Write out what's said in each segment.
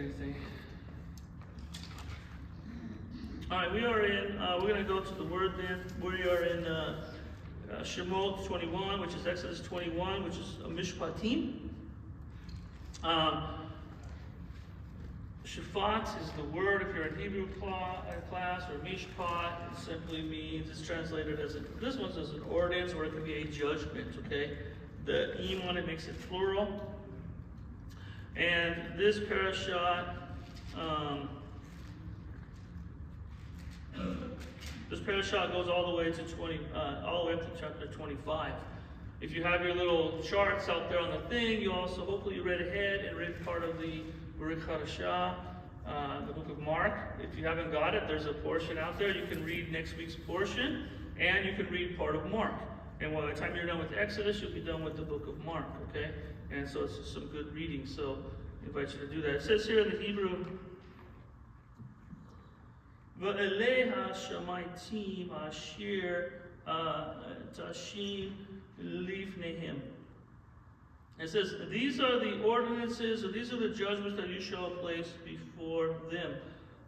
Anything? All right, we are in, we're going to go to the Word then. We are in Shemot 21, which is Exodus 21, which is a Mishpatim. Shafat is the word if you're in Hebrew class, or Mishpat. It simply means, it's translated as, this one says an ordinance, or it can be a judgment, okay? The im on it makes it plural. And this parashat, goes all the way to all the way up to chapter 25. If you have your little charts out there on the thing, you also hopefully you read ahead and read part of the Baruch Hadashah, the book of Mark. If you haven't got it, there's a portion out there. You can read next week's portion, and you can read part of Mark. And by the time you're done with Exodus, you'll be done with the book of Mark, okay? And so it's just some good reading, so I invite you to do that. It says here in the Hebrew, V'elei ha-shamaytim asher tashim lifnehem. It says, these are the ordinances, or these are the judgments that you shall place before them.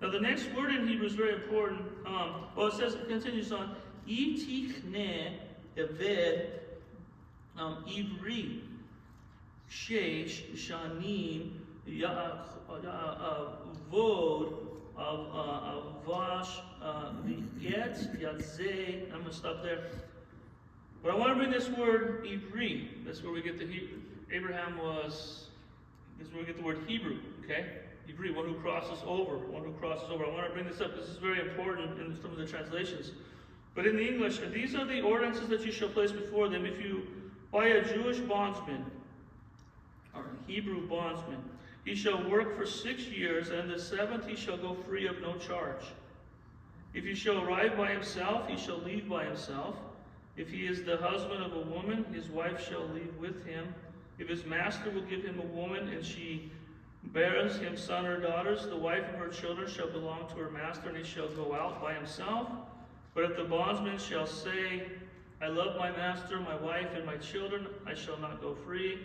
Now the next word in Hebrew is very important. It says, it continues on, Itichne eved ivri shesh shanim ya'avod avash liget yatzeh. I'm going to stop there. But I want to bring this word ivri. That's where we get the Hebrew. This is where we get the word Hebrew, okay? Ivri, one who crosses over, I want to bring this up. This is very important in some of the translations. But in the English, these are the ordinances that you shall place before them. If you buy a Jewish bondsman, or a Hebrew bondsman, he shall work for 6 years, and the 7th he shall go free of no charge. If he shall arrive by himself, he shall leave by himself. If he is the husband of a woman, his wife shall leave with him. If his master will give him a woman, and she bears him son or daughters, the wife of her children shall belong to her master, and he shall go out by himself. But if the bondsman shall say, I love my master, my wife, and my children, I shall not go free,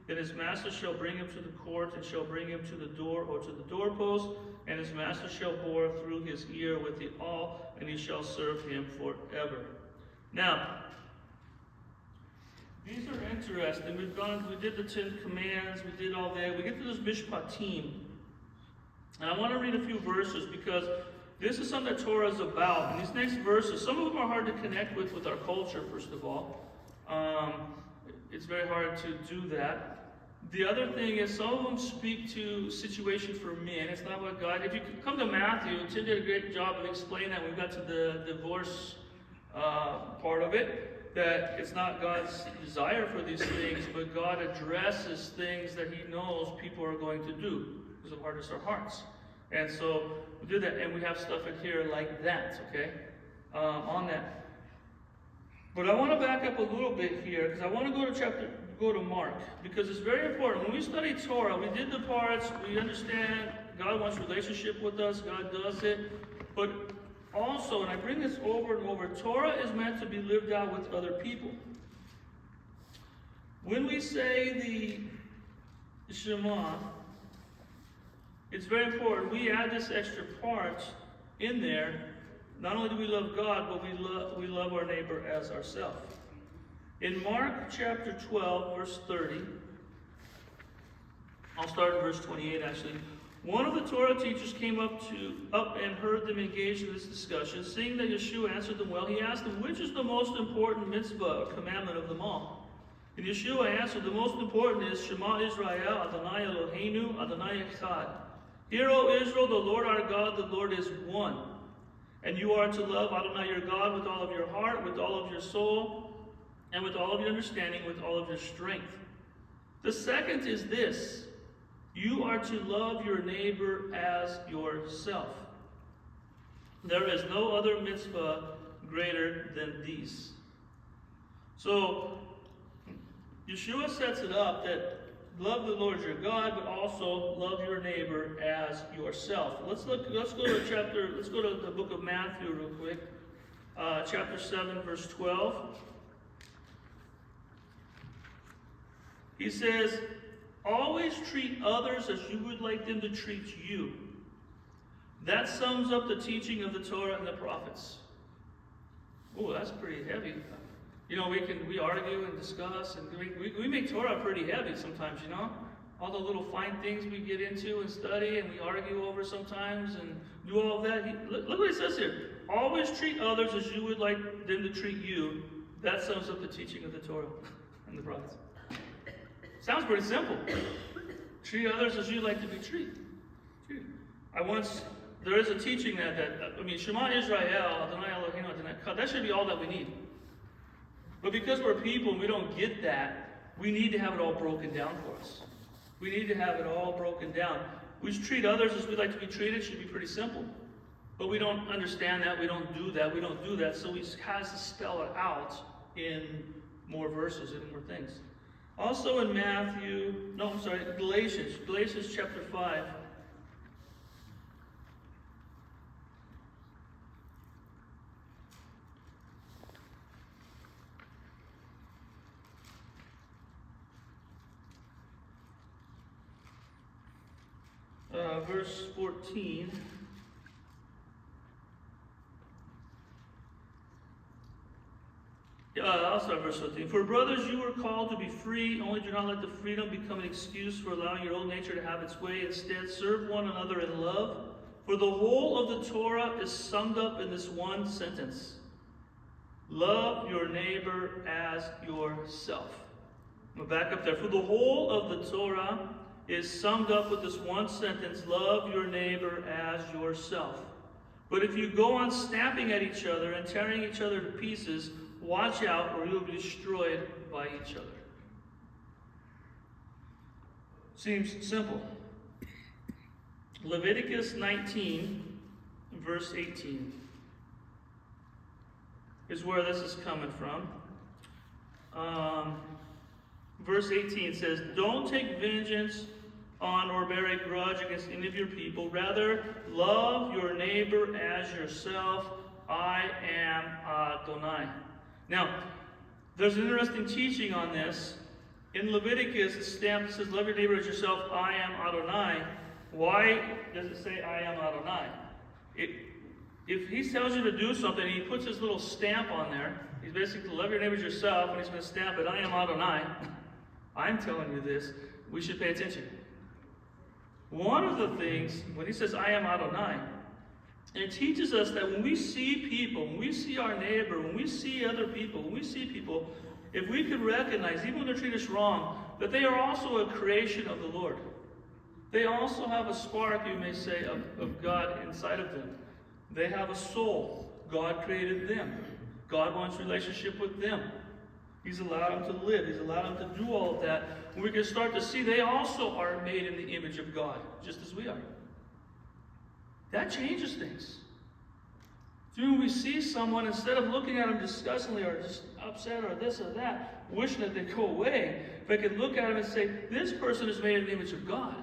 then his master shall bring him to the court, and shall bring him to the door or to the doorpost, and his master shall bore through his ear with the awl, and he shall serve him forever. Now, these are interesting. We did the 10 Commands, we did all that. We get to this Mishpatim. And I want to read a few verses because this is something that Torah is about. And these next verses, some of them are hard to connect with our culture, first of all. It's very hard to do that. The other thing is some of them speak to situation for men. It's not about God. If you come to Matthew, Tim did a great job of explaining that. We got to the divorce part of it, that it's not God's desire for these things, but God addresses things that he knows people are going to do, because the hardest our hearts. And so we do that, and we have stuff in here like that, okay, on that. But I want to back up a little bit here, because I want to go to Mark, because it's very important. When we study Torah, we did the parts, we understand God wants relationship with us, God does it, but also, and I bring this over and over, Torah is meant to be lived out with other people. When we say the Shema, it's very important. We add this extra part in there. Not only do we love God, but we love our neighbor as ourselves. In Mark chapter 12, verse 30, I'll start in verse 28 actually. One of the Torah teachers came up and heard them engaged in this discussion. Seeing that Yeshua answered them well, he asked them, which is the most important mitzvah or commandment of them all? And Yeshua answered, the most important is Shema Israel, Adonai Eloheinu, Adonai Echad. Hear, O Israel, the Lord our God, the Lord is one. And you are to love Adonai your God with all of your heart, with all of your soul, and with all of your understanding, with all of your strength. The second is this: you are to love your neighbor as yourself. There is no other mitzvah greater than these. So, Yeshua sets it up that love the Lord your God, but also love your neighbor as yourself. Let's go to the book of Matthew real quick. Chapter 7, verse 12. He says, Always treat others as you would like them to treat you. That sums up the teaching of the Torah and the prophets. Oh, that's pretty heavy. You know, we argue and discuss, and we make Torah pretty heavy sometimes, you know? All the little fine things we get into and study and we argue over sometimes and do all of that. Look what he says here. Always treat others as you would like them to treat you. That sums up the teaching of the Torah and the prophets. Sounds pretty simple. Treat others as you'd like to be treated. There is a teaching that Shema Israel, Adonai Eloheinu, Adonai Echad, that should be all that we need. But because we're people and we don't get that, we need to have it all broken down for us. We need to have it all broken down. We should treat others as we'd like to be treated. It should be pretty simple. But we don't understand that. We don't do that. So he has to spell it out in more verses and more things. Also in Galatians chapter 5. Verse 14. I'll start verse 14. For brothers, you were called to be free, only do not let the freedom become an excuse for allowing your old nature to have its way. Instead, serve one another in love. For the whole of the Torah is summed up in this one sentence. Love your neighbor as yourself. I'm back up there. For the whole of the Torah is summed up with this one sentence, love your neighbor as yourself. But if you go on snapping at each other and tearing each other to pieces, watch out or you will be destroyed by each other. Seems simple. Leviticus 19, verse 18 is where this is coming from. Verse 18 says, don't take vengeance on or bear a grudge against any of your people. Rather, love your neighbor as yourself. I am Adonai. Now, there's an interesting teaching on this. In Leviticus, it's stamped, it says, love your neighbor as yourself. I am Adonai. Why does it say, I am Adonai? If he tells you to do something, he puts his little stamp on there. He's basically, love your neighbor as yourself, and he's going to stamp it, I am Adonai. I'm telling you this, we should pay attention. One of the things, when he says, I am Adonai, it teaches us that when we see people, when we see our neighbor, when we see other people, if we could recognize, even when they treat us wrong, that they are also a creation of the Lord. They also have a spark, you may say, of God inside of them. They have a soul. God created them. God wants relationship with them. He's allowed them to live. He's allowed them to do all of that. And we can start to see they also are made in the image of God, just as we are. That changes things. So when we see someone, instead of looking at them disgustingly or just upset or this or that, wishing that they go away, if I could look at them and say, this person is made in the image of God.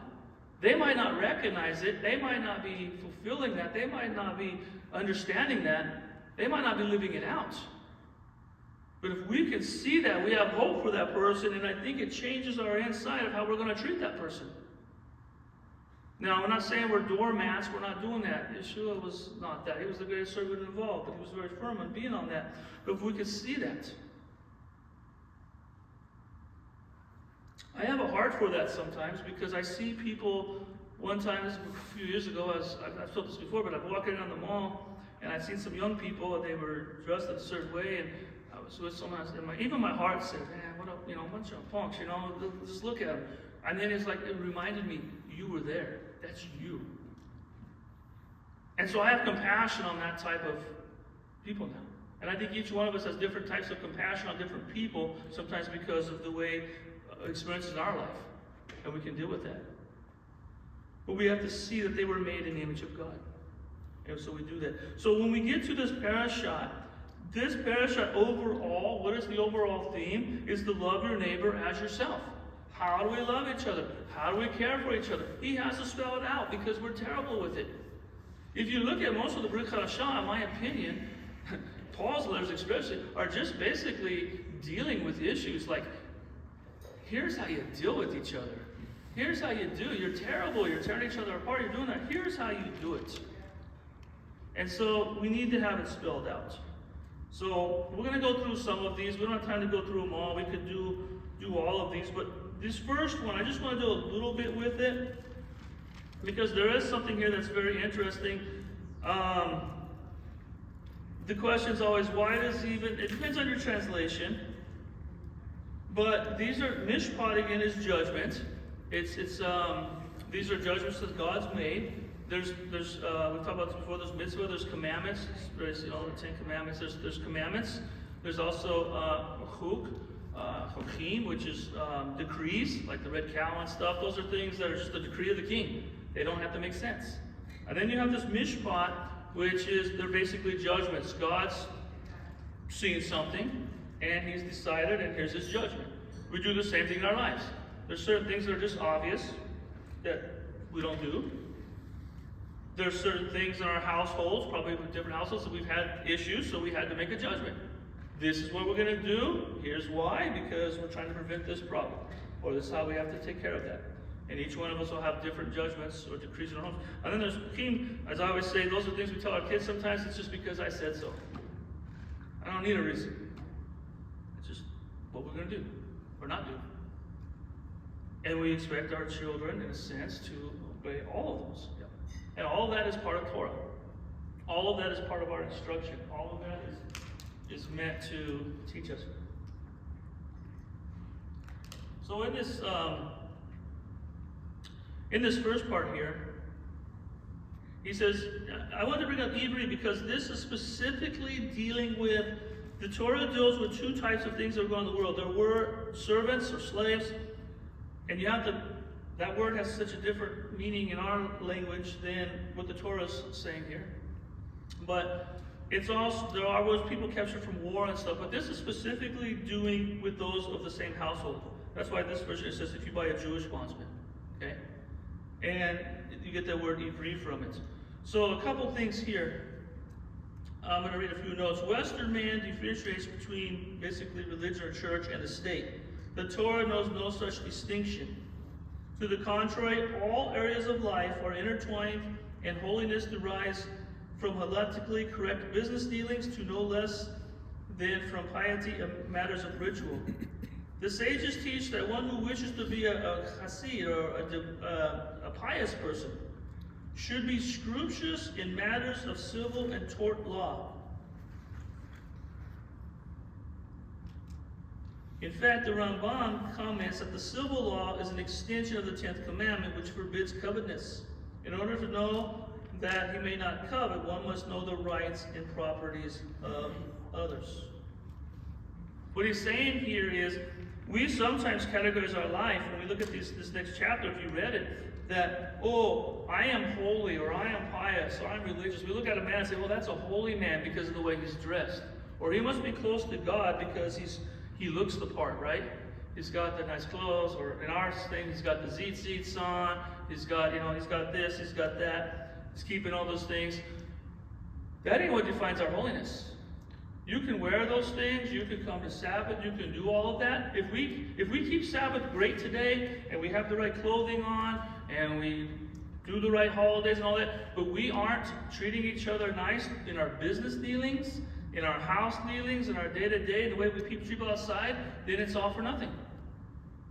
They might not recognize it. They might not be fulfilling that. They might not be understanding that. They might not be living it out. But if we can see that, we have hope for that person, and I think it changes our inside of how we're going to treat that person. Now, I'm not saying we're doormats. We're not doing that. Yeshua was not that. He was the greatest servant involved, but he was very firm on being on that. But if we could see that. I have a heart for that sometimes because I see people, one time, this was a few years ago, I've told this before, but I'm walking around the mall, and I've seen some young people, and they were dressed in a certain way, and I was with someone else, and even my heart said, man, what up, a bunch of punks, just look at them. And then it's like, it reminded me, you were there. That's you. And so I have compassion on that type of people now. And I think each one of us has different types of compassion on different people, sometimes because of the way experiences in our life. And we can deal with that. But we have to see that they were made in the image of God. And so we do that. So when we get to this parashat overall, what is the overall theme? Is to love your neighbor as yourself. How do we love each other? How do we care for each other? He has to spell it out because we're terrible with it. If you look at most of the Brit Hadashah, in my opinion, Paul's letters especially, are just basically dealing with issues like, here's how you deal with each other. Here's how you do. You're terrible. You're tearing each other apart. You're doing that. Here's how you do it. And so we need to have it spelled out. So we're going to go through some of these. We don't have time to go through them all. We could do all of these. But this first one, I just want to do a little bit with it, because there is something here that's very interesting. The question is always, why does even, it depends on your translation, but these are, Mishpat again is judgment. These are judgments that God's made. There's we've talked about this before, there's mitzvah, there's commandments, there's, the 10 commandments, there's commandments. There's also chokim, which is decrees, like the red cow and stuff. Those are things that are just the decree of the king. They don't have to make sense. And then you have this mishpat, which is, they're basically judgments. God's seen something, and he's decided, and here's his judgment. We do the same thing in our lives. There's certain things that are just obvious that we don't do. There's certain things in our households, probably with different households, that we've had issues, so we had to make a judgment. This is what we're going to do. Here's why, because we're trying to prevent this problem. Or this is how we have to take care of that. And each one of us will have different judgments or decrees in our homes. And then there's chokim, as I always say, those are things we tell our kids sometimes. It's just because I said so. I don't need a reason. It's just what we're going to do or not do. And we expect our children, in a sense, to obey all of those. And all of that is part of Torah. All of that is part of our instruction. All of that is meant to teach us. So in this first part here, he says, I want to bring up Ivri because this is specifically dealing with, the Torah deals with two types of things that are going on in the world. There were servants or slaves, and you have to, that word has such a different meaning in our language than what the Torah is saying here. But it's also, there are those people captured from war and stuff, but this is specifically doing with those of the same household. That's why this version says if you buy a Jewish bondsman, okay? And you get that word Ivri from it. So a couple things here. I'm going to read a few notes. Western man differentiates between basically religion or church and the state. The Torah knows no such distinction. To the contrary, all areas of life are intertwined, and holiness derives from halachically correct business dealings to no less than from piety and matters of ritual. The sages teach that one who wishes to be a chassid or a pious person should be scrupulous in matters of civil and tort law. In fact, the Rambam comments that the civil law is an extension of the 10th commandment, which forbids covetousness. In order to know that he may not covet, one must know the rights and properties of others. What he's saying here is, we sometimes categorize our life, when we look at this next chapter, if you read it, that, oh, I am holy, or I am pious, or I'm religious. We look at a man and say, well, that's a holy man because of the way he's dressed. Or he must be close to God because he looks the part, right? He's got the nice clothes, or in our thing, he's got the tzitzits on, he's got, he's got this, he's got that, he's keeping all those things. That ain't what defines our holiness. You can wear those things, you can come to Sabbath, you can do all of that. If we keep Sabbath great today, and we have the right clothing on, and we do the right holidays and all that, but we aren't treating each other nice in our business dealings, in our house dealings, in our day-to-day, the way we keep people outside, then it's all for nothing.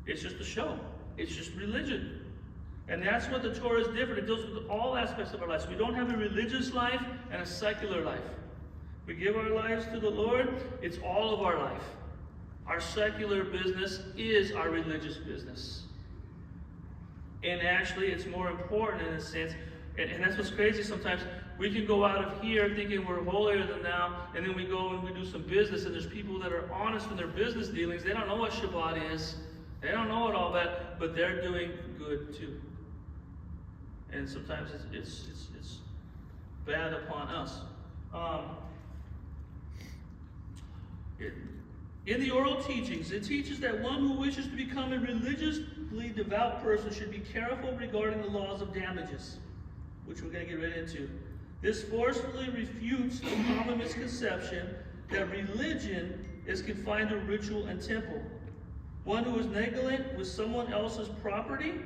It's just a show. It's just religion. And that's what the Torah is different. It deals with all aspects of our lives. We don't have a religious life and a secular life. We give our lives to the Lord, it's all of our life. Our secular business is our religious business. And actually, it's more important in a sense, and that's what's crazy sometimes. We can go out of here thinking we're holier than thou, and then we go and we do some business, and there's people that are honest in their business dealings. They don't know what Shabbat is. They don't know what all that, but they're doing good too. And sometimes it's bad upon us. In the oral teachings, it teaches that one who wishes to become a religiously devout person should be careful regarding the laws of damages, which we're going to get right into. This forcefully refutes the common misconception that religion is confined to ritual and temple. One who is negligent with someone else's property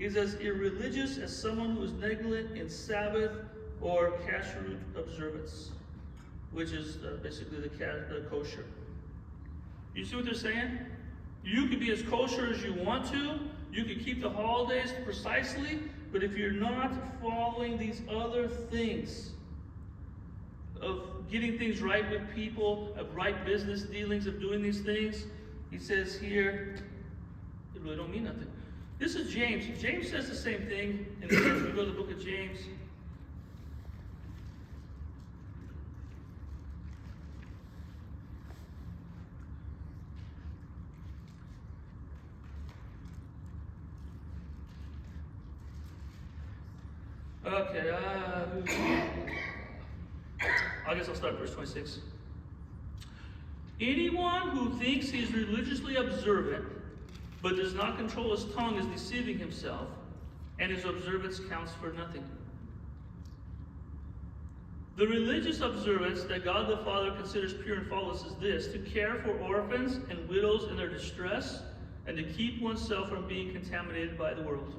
is as irreligious as someone who is negligent in Sabbath or kashrut observance, which is basically the kosher. You see what they're saying? You could be as kosher as you want to. You could keep the holidays precisely, but if you're not following these other things of getting things right with people, of right business dealings, of doing these things, he says here, it really don't mean nothing. This is James. James says the same thing. And we go to the book of James. Okay, I guess I'll start verse 26. Anyone who thinks he is religiously observant, but does not control his tongue, is deceiving himself, and his observance counts for nothing. The religious observance that God the Father considers pure and faultless is this: to care for orphans and widows in their distress, and to keep oneself from being contaminated by the world.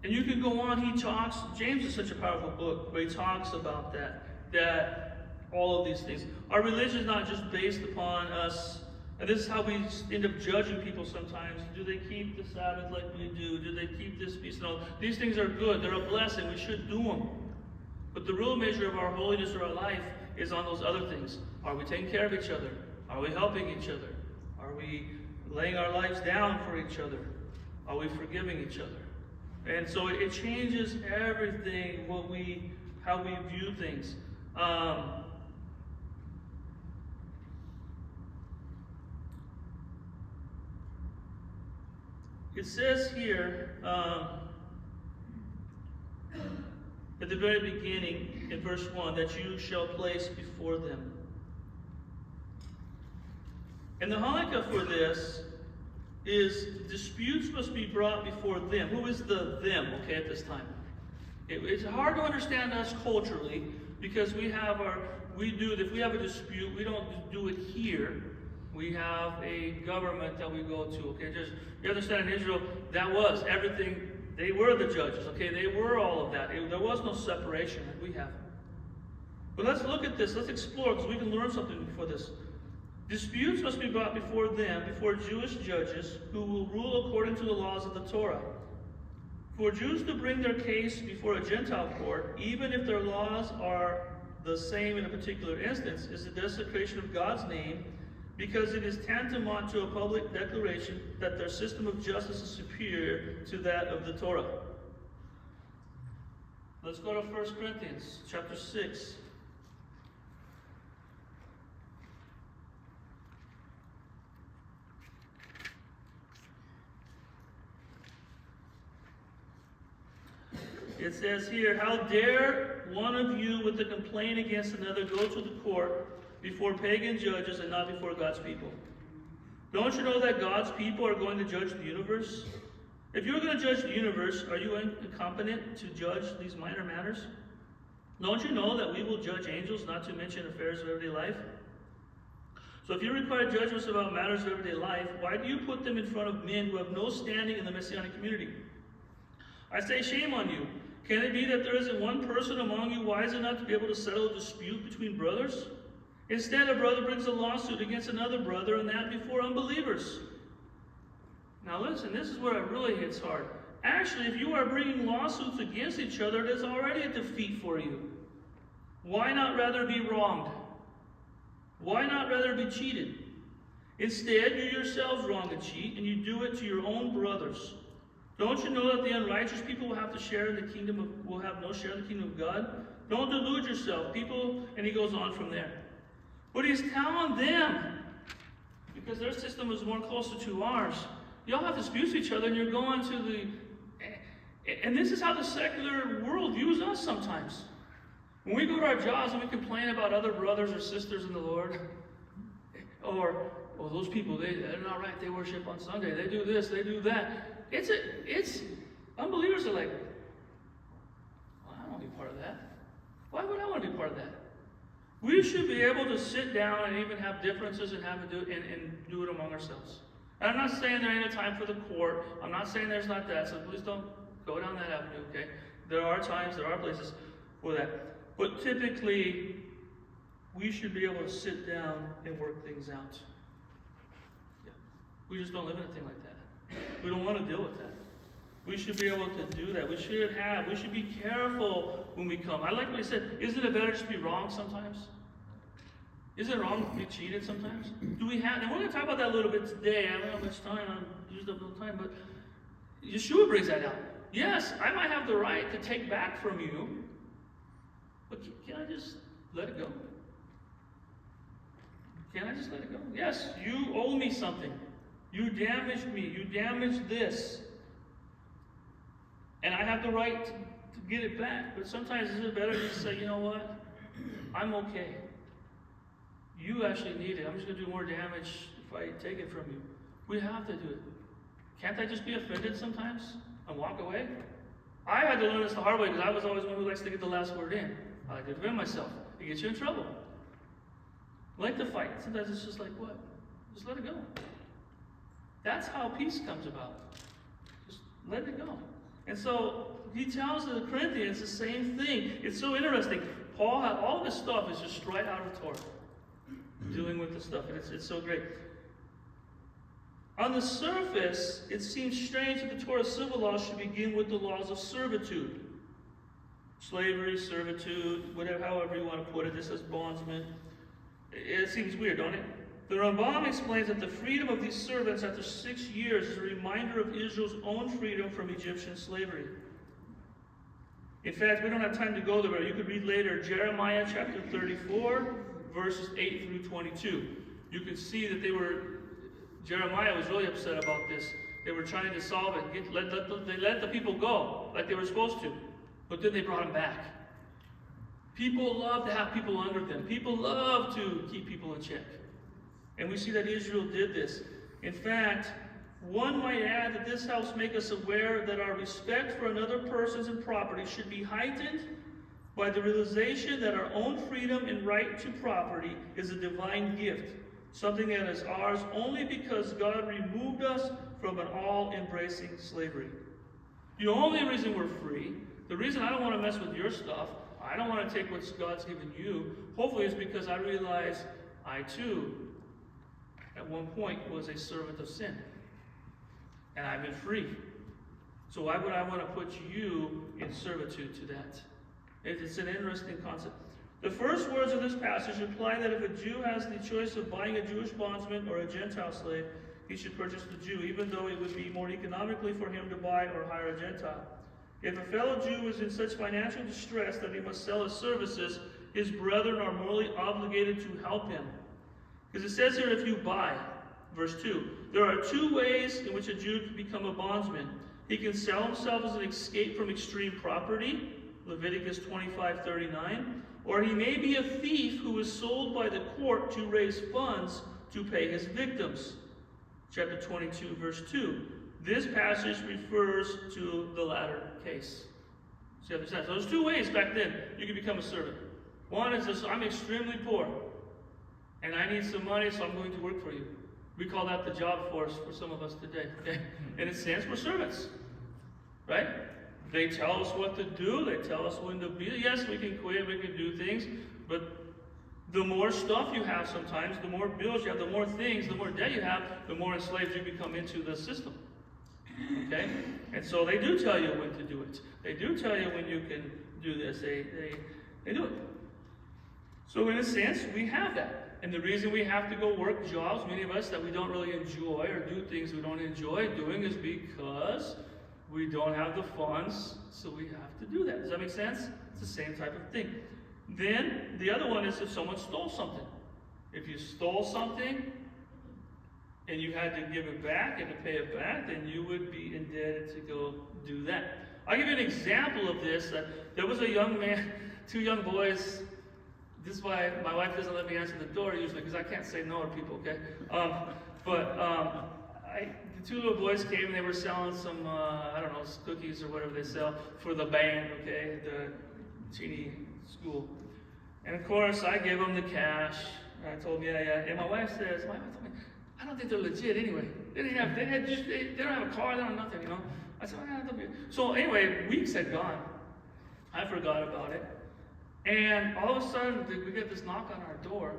And you can go on, he talks, James is such a powerful book, where he talks about that all of these things. Our religion is not just based upon us, and this is how we end up judging people sometimes. Do they keep the Sabbath like we do? Do they keep this feast and all? These things are good, they're a blessing, we should do them. But the real measure of our holiness or our life is on those other things. Are we taking care of each other? Are we helping each other? Are we laying our lives down for each other? Are we forgiving each other? And so it changes everything, how we view things. It says here, at the very beginning, in verse 1, that you shall place before them. And the halakha for this is disputes must be brought before them. Who is the them, okay, at this time? It's hard to understand us culturally, because if we have a dispute, we don't do it here. We have a government that we go to, okay? You understand, in Israel, that was everything. They were the judges, okay? They were all of that. There was no separation like we have. But let's look at this. Let's explore, because we can learn something before this. Disputes must be brought before them, before Jewish judges, who will rule according to the laws of the Torah. For Jews to bring their case before a Gentile court, even if their laws are the same in a particular instance, is a desecration of God's name, because it is tantamount to a public declaration that their system of justice is superior to that of the Torah. Let's go to 1 Corinthians chapter 6. It says here, how dare one of you with a complaint against another go to the court before pagan judges and not before God's people? Don't you know that God's people are going to judge the universe? If you're going to judge the universe, are you incompetent to judge these minor matters? Don't you know that we will judge angels, not to mention affairs of everyday life? So if you require judgments about matters of everyday life, why do you put them in front of men who have no standing in the Messianic community? I say, shame on you. Can it be that there isn't one person among you wise enough to be able to settle a dispute between brothers? Instead, a brother brings a lawsuit against another brother, and that before unbelievers. Now listen, this is where it really hits hard. Actually, if you are bringing lawsuits against each other, it is already a defeat for you. Why not rather be wronged? Why not rather be cheated? Instead, you yourselves wrong and cheat, and you do it to your own brothers. Don't you know that the unrighteous people will have no share in the kingdom of God? Don't delude yourself, people. And he goes on from there. But he's telling them, because their system is more closer to ours, y'all have disputes with each other, and you're going to the... And this is how the secular world views us sometimes. When we go to our jobs and we complain about other brothers or sisters in the Lord, or, well, those people, they're not right, they worship on Sunday, they do this, they do that. It's unbelievers are like, well, I don't want to be part of that. Why would I want to be part of that? We should be able to sit down and even have differences and do it among ourselves. And I'm not saying there ain't a time for the court. I'm not saying there's not that, so please don't go down that avenue, okay? There are times, there are places for that. But typically, we should be able to sit down and work things out. Yeah. We just don't live in a thing like that. We don't want to deal with that. We should be able to do that. We should be careful when we come. I like what he said. Isn't it better just to be wrong sometimes? Isn't it wrong to be cheated sometimes? Do we have, and we're going to talk about that a little bit today. I don't have much time. I've used up no time, but Yeshua brings that out. Yes, I might have the right to take back from you, but can I just let it go? Can I just let it go? Yes, you owe me something. You damaged me. You damaged this. And I have the right to get it back. But sometimes is it better to just say, you know what? I'm okay. You actually need it. I'm just going to do more damage if I take it from you. We have to do it. Can't I just be offended sometimes and walk away? I had to learn this the hard way because I was always one who likes to get the last word in. I like to defend myself. It gets you in trouble. I like to fight. Sometimes it's just like, what? Just let it go. That's how peace comes about. Just let it go. And so he tells the Corinthians the same thing. It's so interesting. Paul had all this stuff is just right out of Torah. Dealing with the stuff. And it's so great. On the surface, it seems strange that the Torah's civil laws should begin with the laws of servitude. Slavery, servitude, whatever, however you want to put it. This is bondsmen. It seems weird, don't it? The Rambam explains that the freedom of these servants after 6 years is a reminder of Israel's own freedom from Egyptian slavery. In fact, we don't have time to go there, but you could read later Jeremiah chapter 34, verses 8 through 22. You can see that Jeremiah was really upset about this. They were trying to solve it. They let the people go like they were supposed to, but then they brought them back. People love to have people under them. People love to keep people in check. And we see that Israel did this. In fact, one might add that this helps make us aware that our respect for another person's and property should be heightened by the realization that our own freedom and right to property is a divine gift, something that is ours only because God removed us from an all-embracing slavery. The only reason we're free, the reason I don't want to mess with your stuff, I don't want to take what God's given you, hopefully is because I realize I too at one point was a servant of sin. And I've been free. So why would I want to put you in servitude to that? It's an interesting concept. The first words of this passage imply that if a Jew has the choice of buying a Jewish bondsman or a Gentile slave, he should purchase the Jew, even though it would be more economically for him to buy or hire a Gentile. If a fellow Jew is in such financial distress that he must sell his services, his brethren are morally obligated to help him. Because it says here, if you buy, verse 2, there are two ways in which a Jew can become a bondsman. He can sell himself as an escape from extreme property, Leviticus 25:39, or he may be a thief who is sold by the court to raise funds to pay his victims, chapter 22, verse 2. This passage refers to the latter case. See how this sounds? So there's two ways back then you can become a servant. One is this: I'm extremely poor, and I need some money, so I'm going to work for you. We call that the job force for some of us today. Okay? In a sense, we're servants, right? They tell us what to do. They tell us when to be. Yes, we can quit. We can do things. But the more stuff you have sometimes, the more bills you have, the more things, the more debt you have, the more enslaved you become into the system. Okay? And so they do tell you when to do it. They do tell you when you can do this. They do it. So in a sense, we have that. And the reason we have to go work jobs, many of us, that we don't really enjoy or do things we don't enjoy doing is because we don't have the funds, so we have to do that. Does that make sense? It's the same type of thing. Then, the other one is if someone stole something. If you stole something and you had to give it back and to pay it back, then you would be indebted to go do that. I'll give you an example of this. There was a young man, two young boys. This is why my wife doesn't let me answer the door usually, because I can't say no to people, okay? The two little boys came and they were selling some, cookies or whatever they sell for the band, okay? The teeny school. And of course, I gave them the cash. And I told them, yeah. And my wife told me, I don't think they're legit anyway. They don't have a car, they don't have nothing, you know. I said, so anyway, weeks had gone. I forgot about it. And all of a sudden, we get this knock on our door.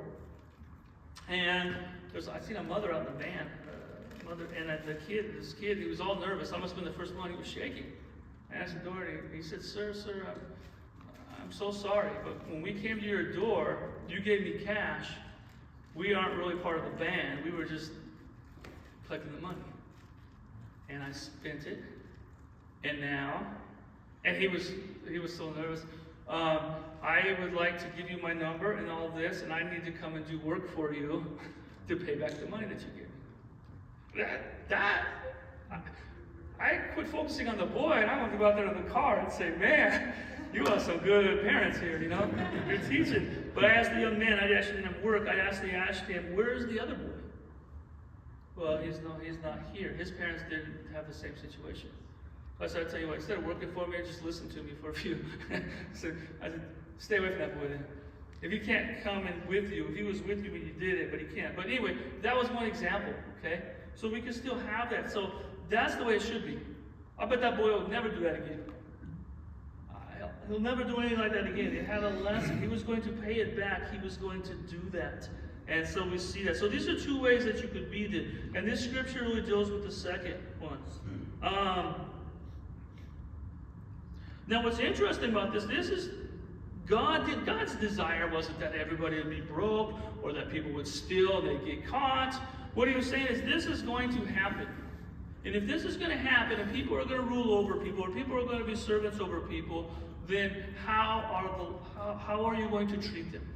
And I seen a mother out in the van. And this kid, he was all nervous. I must have been the first one. He was shaking. I asked the door, and he said, Sir, I'm so sorry, but when we came to your door, you gave me cash. We aren't really part of the band. We were just collecting the money. And I spent it. And he was so nervous. I would like to give you my number and all of this, and I need to come and do work for you to pay back the money that you gave me. I quit focusing on the boy, and I want to go out there in the car and say, man, you are some good parents here, you know? You're teaching. But I asked the young man, I asked him work, I asked him, where's the other boy? Well, he's not here. His parents didn't have the same situation. So I said, I'll tell you what, instead of working for me, just listen to me for a few. So I said, stay away from that boy then. If he can't come in with you, if he was with you when you did it, but he can't. But anyway, that was one example, okay? So we can still have that. So that's the way it should be. I bet that boy will never do that again. He'll never do anything like that again. It had a lesson. He was going to pay it back. He was going to do that. And so we see that. So these are two ways that you could be there. And this scripture really deals with the second one. Now what's interesting about this is God's desire wasn't that everybody would be broke or that people would steal, they'd get caught. What he was saying is this is going to happen. And if this is going to happen and people are going to rule over people or people are going to be servants over people, then how are you going to treat them?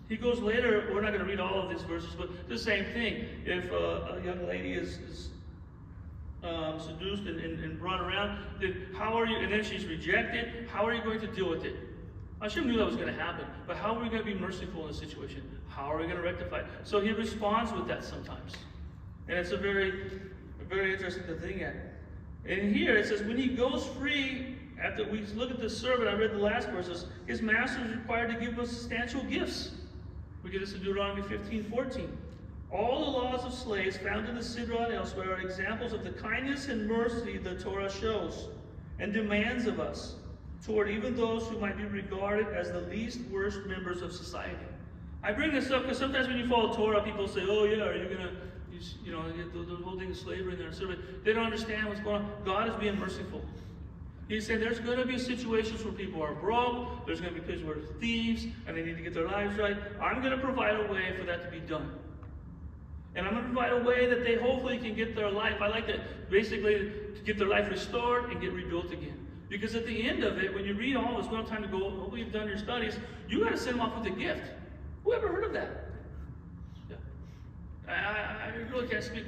He goes later, we're not going to read all of these verses, but the same thing. If a young lady is seduced and brought around, then how are you, and then she's rejected, how are you going to deal with it? Hashem knew that was going to happen, but how are we going to be merciful in the situation? How are we going to rectify it? So he responds with that sometimes. And it's a very interesting thing at. And here it says, when he goes free, after we look at the servant, I read the last verses, his master is required to give us substantial gifts. We get this in Deuteronomy 15:14. All the laws of slaves found in the Sidra and elsewhere are examples of the kindness and mercy the Torah shows and demands of us toward even those who might be regarded as the least worst members of society. I bring this up because sometimes when you follow Torah, people say, oh yeah, are you going to, the whole thing of slavery and their servant. They don't understand what's going on. God is being merciful. He's saying there's going to be situations where people are broke, there's going to be places where they're thieves, and they need to get their lives right. I'm going to provide a way for that to be done. And I'm going to provide a way that they hopefully can get their life, I like that, basically to get their life restored and get rebuilt again. Because at the end of it, when you read all this, we don't have time to go, hopefully you've done your studies, you got to send them off with a gift. Who ever heard of that? Yeah. I really can't speak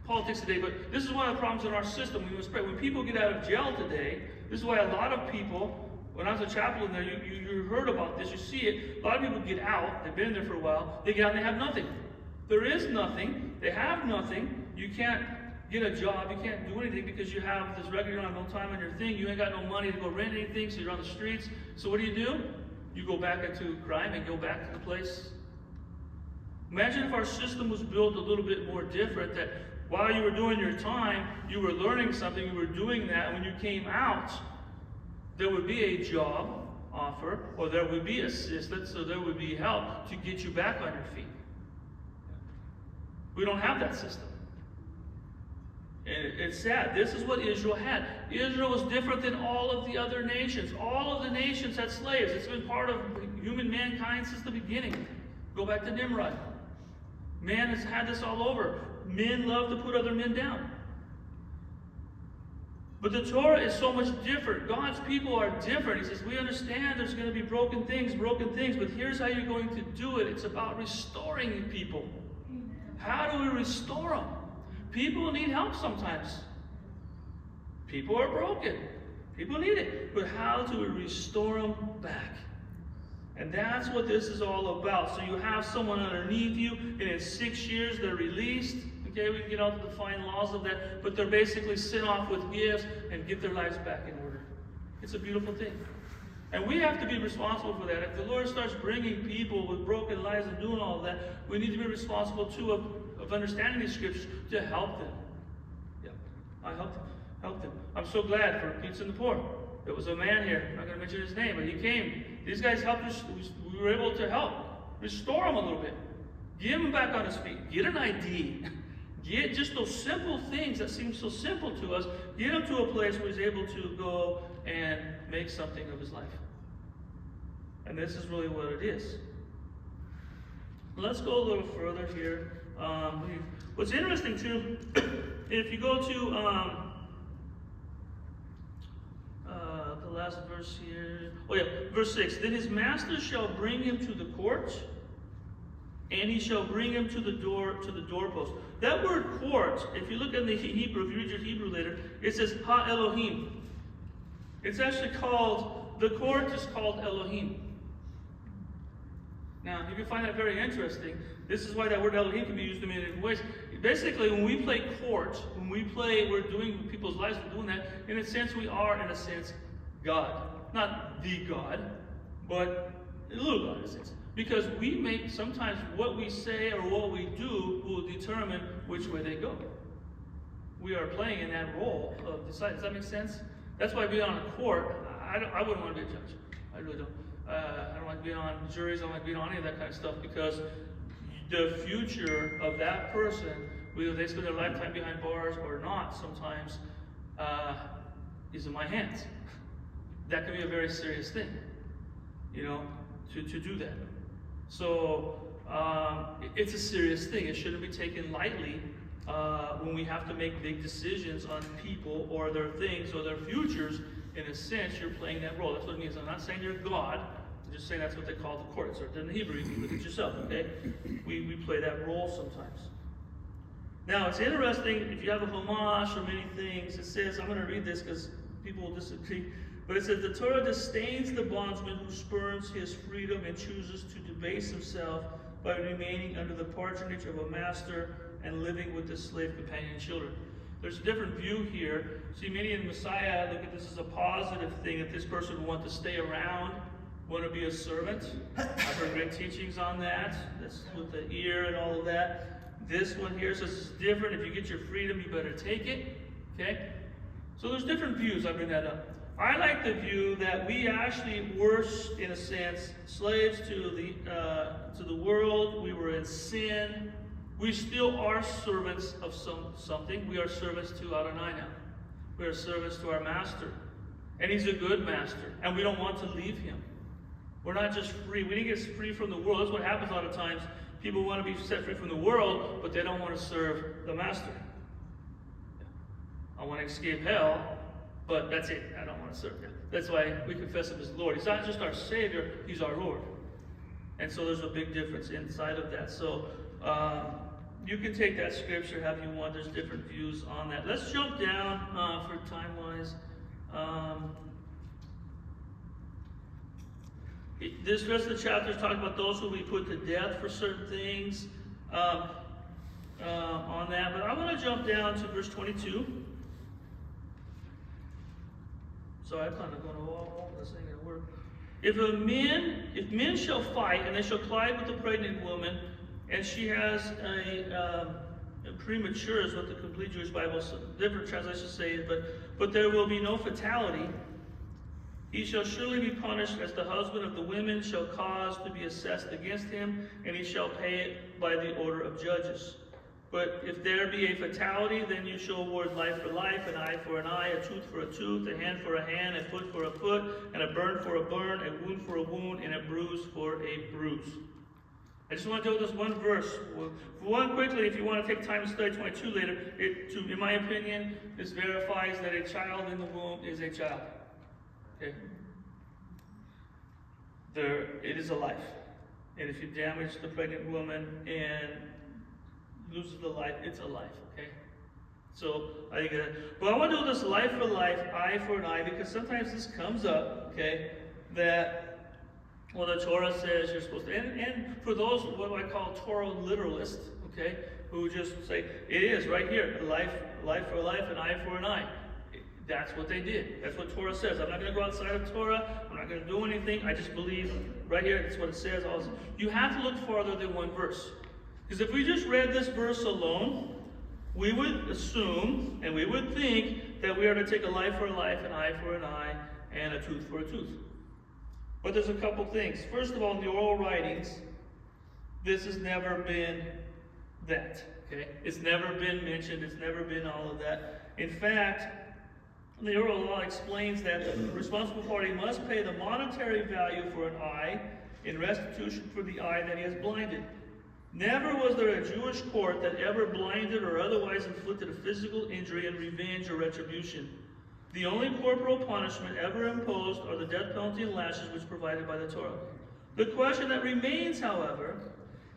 politics today, but this is one of the problems in our system. We must pray. When people get out of jail today, this is why a lot of people, when I was a chaplain there, you heard about this, you see it, a lot of people get out, they've been there for a while, they get out and they have nothing. There is nothing, they have nothing, you can't get a job, you can't do anything because you have this record on no time on your thing, you ain't got no money to go rent anything, so you're on the streets. So what do? You go back into crime and go back to the place. Imagine if our system was built a little bit more different, that while you were doing your time, you were learning something, you were doing that, and when you came out, there would be a job offer, or there would be assistance, so there would be help to get you back on your feet. We don't have that system. And it's sad. This is what Israel had. Israel was different than all of the other nations. All of the nations had slaves. It's been part of human mankind since the beginning. Go back to Nimrod. Man has had this all over. Men love to put other men down. But the Torah is so much different. God's people are different. He says, we understand there's going to be broken things, but here's how you're going to do it. It's about restoring people. How do we restore them? People need help sometimes. People are broken. People need it. But how do we restore them back? And that's what this is all about. So you have someone underneath you, and in 6 years they're released. Okay, we can get out to the fine laws of that, but they're basically sent off with gifts and get their lives back in order. It's a beautiful thing. And we have to be responsible for that. If the Lord starts bringing people with broken lives and doing all of that, we need to be responsible too of understanding these scriptures to help them. Yeah, I helped them. I'm so glad for Pizza and the Poor. There was a man here, I'm not going to mention his name, but he came. These guys helped us. We were able to help restore him a little bit, get him back on his feet, get an ID, get just those simple things that seem so simple to us, get him to a place where he's able to go and make something of his life. And this is really what it is. Let's go a little further here. What's interesting too, if you go to the last verse here. Oh yeah, verse 6. Then his master shall bring him to the court, and he shall bring him to the doorpost. That word court, if you look at the Hebrew, if you read your Hebrew later, it says Ha Elohim. It's actually called, the court is called Elohim. Now, you can find that very interesting. This is why that word Elohim can be used in many different ways. Basically, when we play court, we're doing people's lives, we're doing that, in a sense, we are, in a sense, God. Not the God, but a little God, in a sense. Because we make, sometimes what we say or what we do will determine which way they go. We are playing in that role of deciding. Does that make sense? That's why being on a court, I wouldn't want to be a judge. I really don't. I don't like being on juries, I don't like being on any of that kind of stuff, because the future of that person, whether they spend their lifetime behind bars or not, sometimes is in my hands. That can be a very serious thing, to do that. So it's a serious thing. It shouldn't be taken lightly when we have to make big decisions on people or their things or their futures. In a sense, you're playing that role. That's what it means. I'm not saying you're God. I'm just saying that's what they call the court. So in the Hebrew, you can look at yourself, okay? We play that role sometimes. Now, it's interesting, if you have a Chumash or many things, it says, I'm going to read this because people will disagree, but it says, the Torah disdains the bondsman who spurns his freedom and chooses to debase himself by remaining under the patronage of a master and living with his slave companion children. There's a different view here. See, many in Messiah look at this as a positive thing, that this person would want to stay around, want to be a servant. I've heard great teachings on that. That's with the ear and all of that. This one here says it's different. If you get your freedom, you better take it. Okay? So there's different views. I bring that up. I like the view that we actually were, in a sense, slaves to the world. We were in sin. We still are servants of something. We are servants to Adonai now. We are servants to our master. And he's a good master. And we don't want to leave him. We're not just free. We didn't get free from the world. That's what happens a lot of times. People want to be set free from the world, but they don't want to serve the master. I want to escape hell, but that's it. I don't want to serve him. That's why we confess him as Lord. He's not just our Savior, he's our Lord. And so there's a big difference inside of that. So you can take that scripture however you want. There's different views on that. Let's jump down for time-wise. This rest of the chapter is talking about those who will be put to death for certain things on that. But I want to jump down to verse 22. Sorry, I plan on going all this ain't going to work. If men shall fight, and they shall collide with the pregnant woman, and she has a premature, is what the complete Jewish Bible, different translations say, but there will be no fatality. He shall surely be punished, as the husband of the women shall cause to be assessed against him, and he shall pay it by the order of judges. But if there be a fatality, then you shall award life for life, an eye for an eye, a tooth for a tooth, a hand for a hand, a foot for a foot, and a burn for a burn, a wound for a wound, and a bruise for a bruise. I just want to deal with this one verse. One quickly, if you want to take time to study 22 later, in my opinion, this verifies that a child in the womb is a child. Okay? It is a life. And if you damage the pregnant woman and loses the life, it's a life, okay? So, I think but I want to do this life for life, eye for an eye, because sometimes this comes up, okay, that, well, the Torah says you're supposed to, and for those, what do I call Torah literalists, okay, who just say, it is right here, life for life, an eye for an eye. That's what they did. That's what Torah says. I'm not going to go outside of Torah. I'm not going to do anything. I just believe right here, that's what it says. Also, you have to look farther than one verse. Because if we just read this verse alone, we would assume and we would think that we are to take a life for a life, an eye for an eye, and a tooth for a tooth. But there's a couple things. First of all, in the oral writings, this has never been that. Okay? It's never been mentioned. It's never been all of that. In fact, the oral law explains that the responsible party must pay the monetary value for an eye in restitution for the eye that he has blinded. Never was there a Jewish court that ever blinded or otherwise inflicted a physical injury in revenge or retribution. The only corporal punishment ever imposed are the death penalty and lashes which provided by the Torah. The question that remains, however,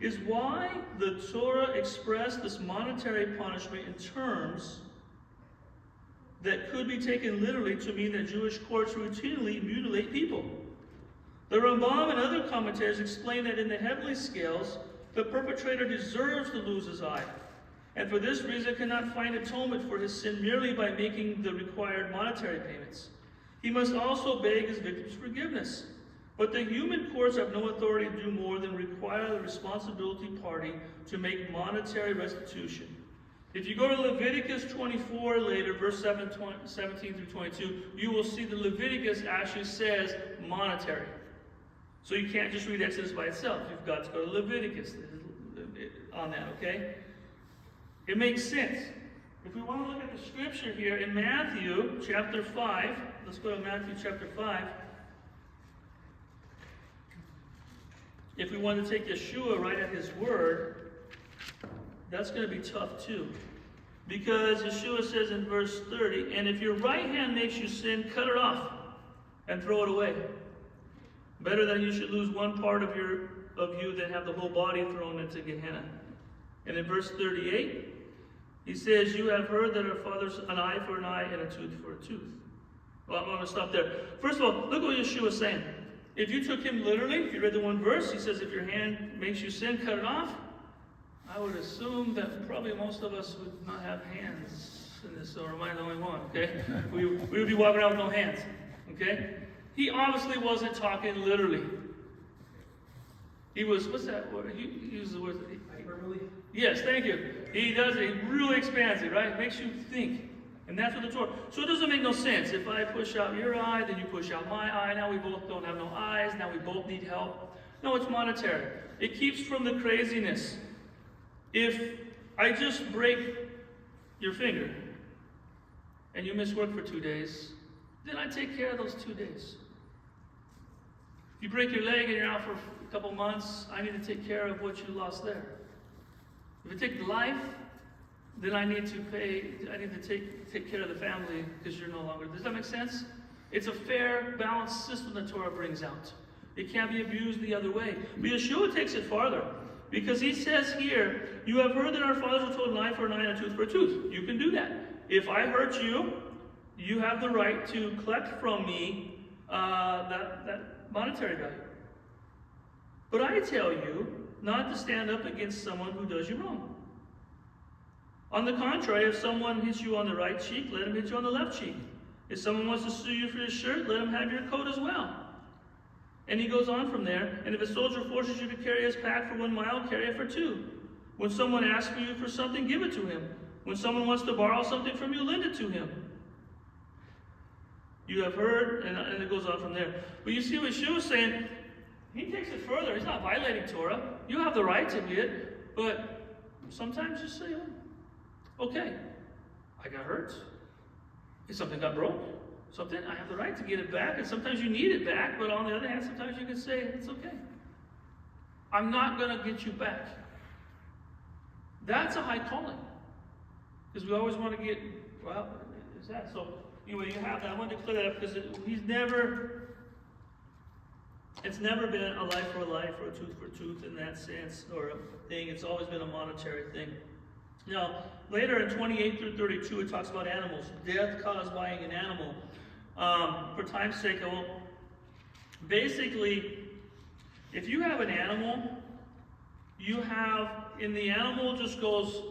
is why the Torah expressed this monetary punishment in terms that could be taken literally to mean that Jewish courts routinely mutilate people. The Rambam and other commentators explain that in the heavenly scales, the perpetrator deserves to lose his eye, and for this reason cannot find atonement for his sin merely by making the required monetary payments. He must also beg his victim's forgiveness. But the human courts have no authority to do more than require the responsibility party to make monetary restitution. If you go to Leviticus 24 later, verse 17 through 22, you will see that Leviticus actually says monetary. So you can't just read Exodus by itself. You've got to go to Leviticus on that, okay? It makes sense. If we want to look at the scripture here in Matthew chapter 5, let's go to Matthew chapter 5. If we want to take Yeshua right at his word, that's going to be tough too. Because Yeshua says in verse 30, and if your right hand makes you sin, cut it off and throw it away. Better than you should lose one part of you than have the whole body thrown into Gehenna. And in verse 38, he says, you have heard that our fathers, an eye for an eye and a tooth for a tooth. Well, I'm going to stop there. First of all, look what Yeshua is saying. If you took him literally, if you read the one verse, he says, if your hand makes you sin, cut it off. I would assume that probably most of us would not have hands in this, or am I the only one, okay? We would be walking around with no hands, okay? He obviously wasn't talking literally. He was, what's that word? He used the word. Hyperbole? Yes, thank you. He does it. He really expands it, right? It makes you think. And that's what the Torah. So it doesn't make no sense. If I push out your eye, then you push out my eye. Now we both don't have no eyes. Now we both need help. No, it's monetary. It keeps from the craziness. If I just break your finger and you miss work for 2 days, then I take care of those 2 days. If you break your leg and you're out for a couple months, I need to take care of what you lost there. If you take life, then I need to take care of the family because you're no longer. Does that make sense? It's a fair, balanced system that Torah brings out. It can't be abused the other way. But Yeshua takes it farther. Because he says here, you have heard that our fathers were told an eye for an eye and a tooth for a tooth. You can do that. If I hurt you, you have the right to collect from me that monetary value. But I tell you not to stand up against someone who does you wrong. On the contrary, if someone hits you on the right cheek, let him hit you on the left cheek. If someone wants to sue you for your shirt, let him have your coat as well. And he goes on from there, and if a soldier forces you to carry his pack for 1 mile, carry it for 2. When someone asks you for something, give it to him. When someone wants to borrow something from you, lend it to him. You have heard, and it goes on from there. But you see what Yeshua is saying, he takes it further. He's not violating Torah. You have the right to get, but sometimes you say, okay, I got hurt. Something got broke. Something, I have the right to get it back, and sometimes you need it back, but on the other hand, sometimes you can say, it's okay. I'm not going to get you back. That's a high calling. Because we always want to get, well, is that? So, anyway, you have that. I want to clear that up because it's never been a life for a life or a tooth for a tooth in that sense or a thing. It's always been a monetary thing. Now, later in 28 through 32, it talks about animals. Death caused by an animal. For time's sake, I won't. Basically, if you have an animal, the animal just goes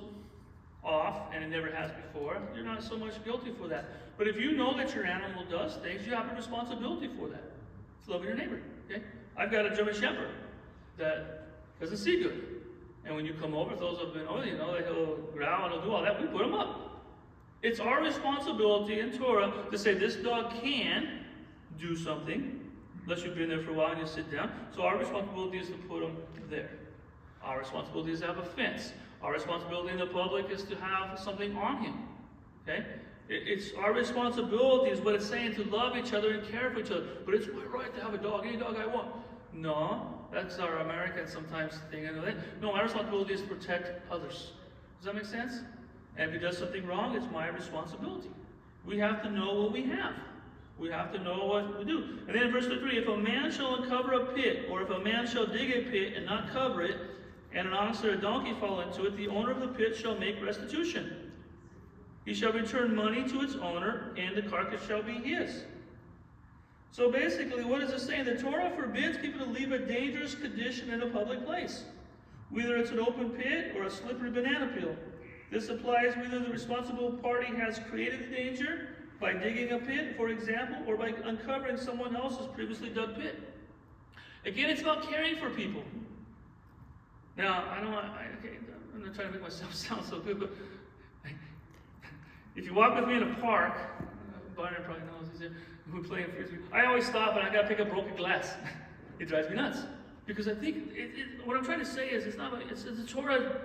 off, and it never has before, you're not so much guilty for that. But if you know that your animal does things, you have a responsibility for that. It's loving your neighbor, okay? I've got a German Shepherd that doesn't see good. And when you come over, those have been, he'll growl and he'll do all that. We put him up. It's our responsibility in Torah to say this dog can do something, unless you've been there for a while and you sit down. So our responsibility is to put him there. Our responsibility is to have a fence. Our responsibility in the public is to have something on him. Okay? It's our responsibility is what it's saying, to love each other and care for each other. But it's my right to have a dog, any dog I want. No, that's our American sometimes thing. No, my responsibility is to protect others. Does that make sense? And if he does something wrong, it's my responsibility. We have to know what we have. We have to know what we do. And then in verse 3, if a man shall uncover a pit, or if a man shall dig a pit and not cover it, and an ox or a donkey fall into it, the owner of the pit shall make restitution. He shall return money to its owner, and the carcass shall be his. So basically, what is it saying? The Torah forbids people to leave a dangerous condition in a public place, whether it's an open pit or a slippery banana peel. This applies whether the responsible party has created the danger by digging a pit, for example, or by uncovering someone else's previously dug pit. Again, it's about caring for people. Now, I'm not trying to make myself sound so good, but if you walk with me in a park, Byron probably knows, he's there, we're playing frisbee. I always stop and I gotta pick up broken glass. It drives me nuts. Because I think, what I'm trying to say is, the Torah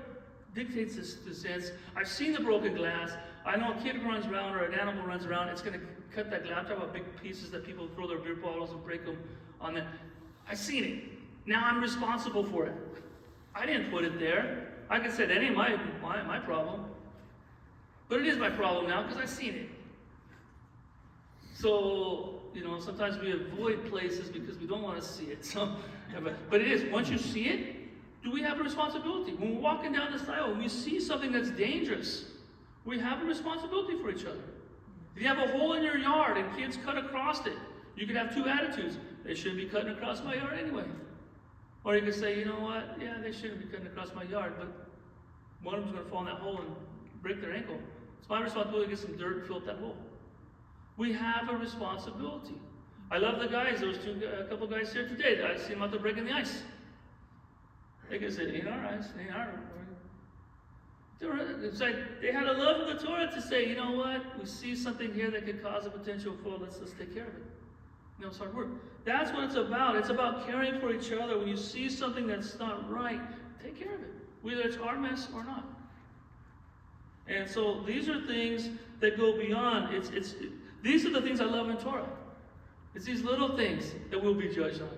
dictates this sense. I've seen the broken glass. I know a kid runs around or an animal runs around, it's going to cut that glass. I'm talking about big pieces that people throw their beer bottles and break them on that. I've seen it. Now I'm responsible for it. I didn't put it there. I could say that ain't my problem. But it is my problem now because I've seen it. So, sometimes we avoid places because we don't want to see it. So, but it is. Once you see it, do we have a responsibility? When we're walking down this aisle, when we see something that's dangerous, we have a responsibility for each other. If you have a hole in your yard and kids cut across it, you can have two attitudes. They shouldn't be cutting across my yard anyway. Or you can say, you know what? Yeah, they shouldn't be cutting across my yard, but one of them's going to fall in that hole and break their ankle. It's my responsibility to get some dirt and fill up that hole. We have a responsibility. I love the guys. There was a couple guys here today. I see them out there breaking the ice. They can say, it ain't our ice, it ain't our. It's like they had a love of the Torah to say, you know what? We see something here that could cause a potential fall. Let's take care of it. It's hard work. That's what it's about. It's about caring for each other. When you see something that's not right, take care of it, whether it's our mess or not. And so these are things that go beyond. These are the things I love in Torah. It's these little things that we'll be judged on.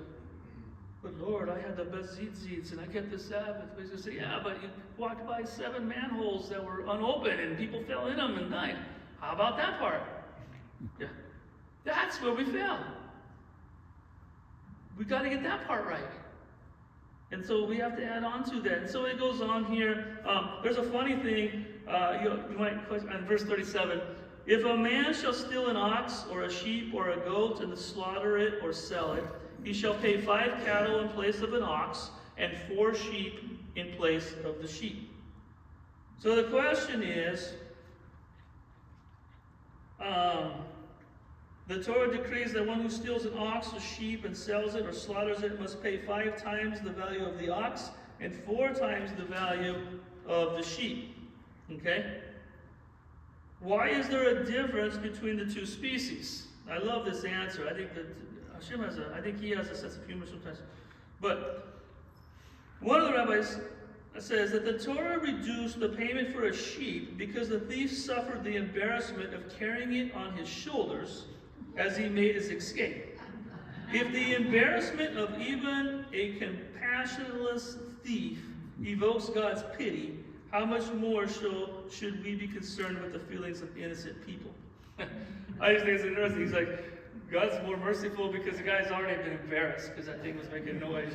But Lord, I had the best zeets and I kept the Sabbath. But he's going to say, yeah, but you walked by 7 manholes that were unopened and people fell in them and died. How about that part? Yeah. That's where we fell. We got to get that part right. And so we have to add on to that. And so it goes on here. There's a funny thing. You might question on verse 37. If a man shall steal an ox or a sheep or a goat and slaughter it or sell it, he shall pay 5 cattle in place of an ox and 4 sheep in place of the sheep. So the question is, the Torah decrees that one who steals an ox or sheep and sells it or slaughters it must pay 5 times the value of the ox and 4 times the value of the sheep. Okay? Why is there a difference between the 2 species? I love this answer. I think that Hashem he has a sense of humor sometimes. But one of the rabbis says that the Torah reduced the payment for a sheep because the thief suffered the embarrassment of carrying it on his shoulders as he made his escape. If the embarrassment of even a compassionless thief evokes God's pity, how much more should we be concerned with the feelings of innocent people? I just think it's interesting. He's like, God's more merciful because the guy's already been embarrassed because that thing was making noise,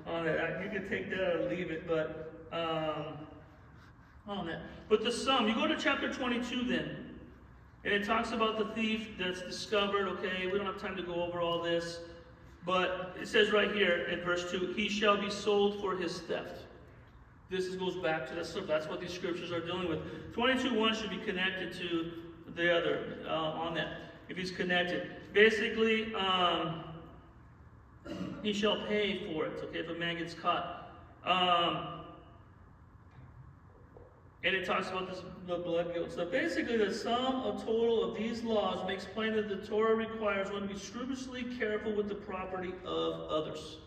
on it. You can take that or leave it, but on that. But the sum, you go to chapter 22 then, and it talks about the thief that's discovered. Okay, we don't have time to go over all this, but it says right here in verse 2, he shall be sold for his theft. This goes back to that stuff. That's what these scriptures are dealing with. 22:1 should be connected to the other on that. If he's connected, basically, he shall pay for it. Okay, if a man gets caught, And it talks about the blood guilt. So basically, the sum of total of these laws makes plain that the Torah requires one to be scrupulously careful with the property of others.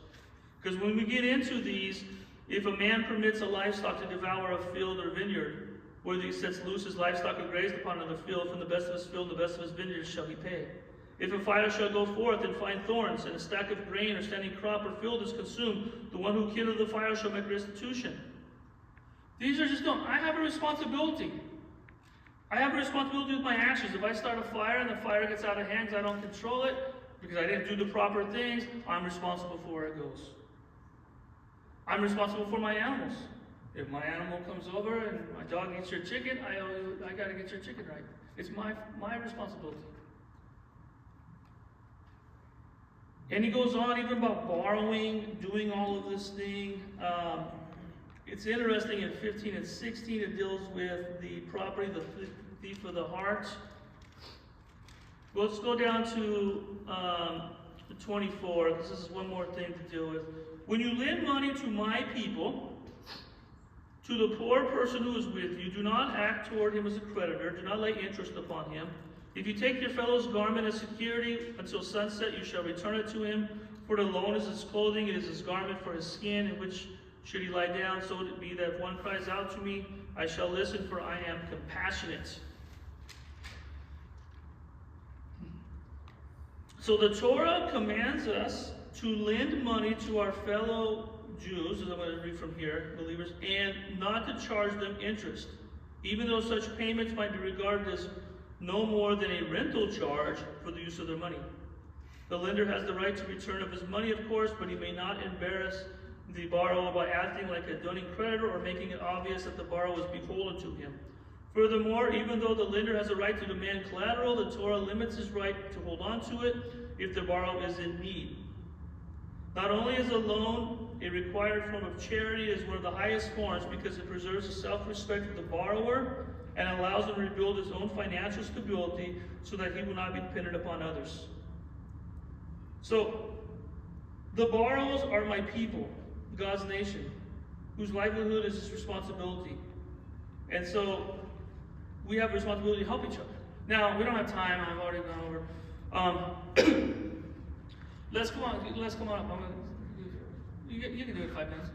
Because when we get into these, if a man permits a livestock to devour a field or vineyard, whether he sets loose his livestock or grazed upon in the field, from the best of his field, the best of his vineyard shall he pay. If a fire shall go forth and find thorns, and a stack of grain or standing crop or field is consumed, the one who kindled the fire shall make restitution. These are just going, I have a responsibility. I have a responsibility with my actions. If I start a fire and the fire gets out of hand because I don't control it, because I didn't do the proper things, I'm responsible for where it goes. I'm responsible for my animals. If my animal comes over and my dog eats your chicken, I got to get your chicken right. It's my responsibility. And he goes on even about borrowing, doing all of this thing. It's interesting in 15 and 16, it deals with the property, the thief of the heart. Let's go down to 24, because this is one more thing to deal with. When you lend money to my people, to the poor person who is with you, do not act toward him as a creditor. Do not lay interest upon him. If you take your fellow's garment as security until sunset, you shall return it to him. For the loan is his clothing, it is his garment for his skin, in which should he lie down, so it be that if one cries out to me, I shall listen, for I am compassionate. So the Torah commands us to lend money to our fellow Jews, as I'm going to read from here, believers, and not to charge them interest, even though such payments might be regarded as no more than a rental charge for the use of their money. The lender has the right to return of his money, of course, but he may not embarrass the borrower by acting like a dunning creditor or making it obvious that the borrower is beholden to him. Furthermore, even though the lender has a right to demand collateral, the Torah limits his right to hold on to it if the borrower is in need. Not only is a loan a required form of charity, it is one of the highest forms because it preserves the self-respect of the borrower and allows him to rebuild his own financial stability so that he will not be dependent upon others. So, the borrowers are my people, God's nation, whose livelihood is his responsibility. And so, we have a responsibility to help each other. Now, we don't have time, I've already gone over. Let's come on up. You can do it in 5 minutes.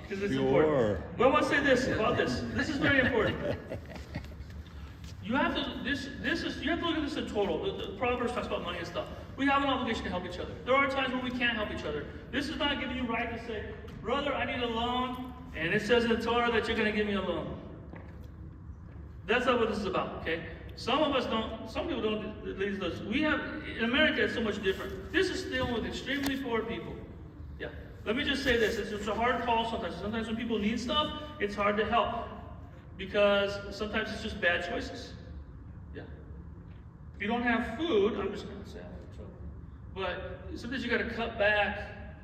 Because it's important. Well, I want to say this about this. This is very important. You have to look at this in total. The Proverbs talks about money and stuff. We have an obligation to help each other. There are times where we can't help each other. This is not giving you right to say, brother, I need a loan, and it says in the Torah that you're going to give me a loan. That's not what this is about, okay? Some people don't, at least us. We have, in America, it's so much different. This is dealing with extremely poor people. Yeah. Let me just say this, it's a hard call sometimes. Sometimes when people need stuff, it's hard to help. Because sometimes it's just bad choices. Yeah. If you don't have food, I'm just going to say I'm in trouble. But sometimes you got to cut back